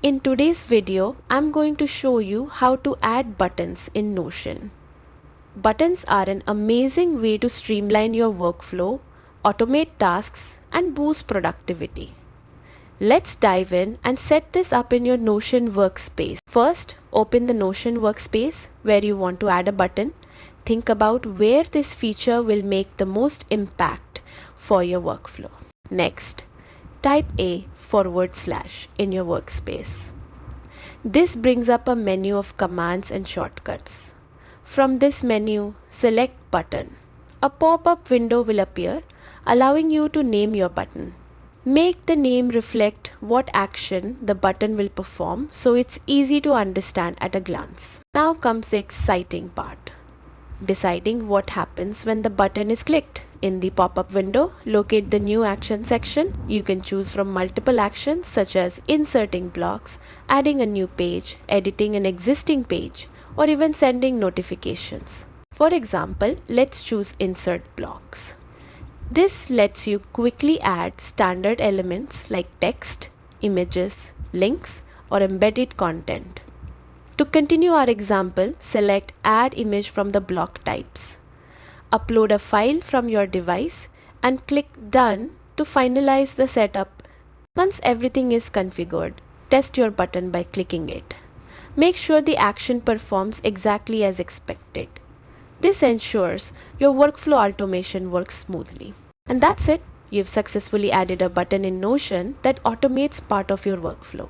In today's video, I'm going to show you how to add buttons in Notion. Buttons are an amazing way to streamline your workflow, automate tasks, and boost productivity. Let's dive in and set this up in your Notion workspace. First, open the Notion workspace where you want to add a button. Think about where this feature will make the most impact for your workflow. Next, type // in your workspace. This brings up a menu of commands and shortcuts. From this menu, select Button. A pop-up window will appear, allowing you to name your button. Make the name reflect what action the button will perform so it's easy to understand at a glance. Now comes the exciting part. Deciding what happens when the button is clicked. In the pop-up window, locate the new action section. You can choose from multiple actions such as inserting blocks, adding a new page, editing an existing page, or even sending notifications. For example, let's choose insert blocks. This lets you quickly add standard elements like text, images, links, or embedded content. To continue our example, select Add Image from the block types. Upload a file from your device and click Done to finalize the setup. Once everything is configured, test your button by clicking it. Make sure the action performs exactly as expected. This ensures your workflow automation works smoothly. And that's it. You've successfully added a button in Notion that automates part of your workflow.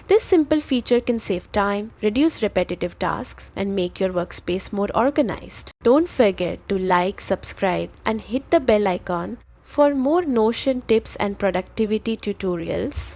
This simple feature can save time, reduce repetitive tasks, and make your workspace more organized. Don't forget to like, subscribe, and hit the bell icon for more Notion tips and productivity tutorials.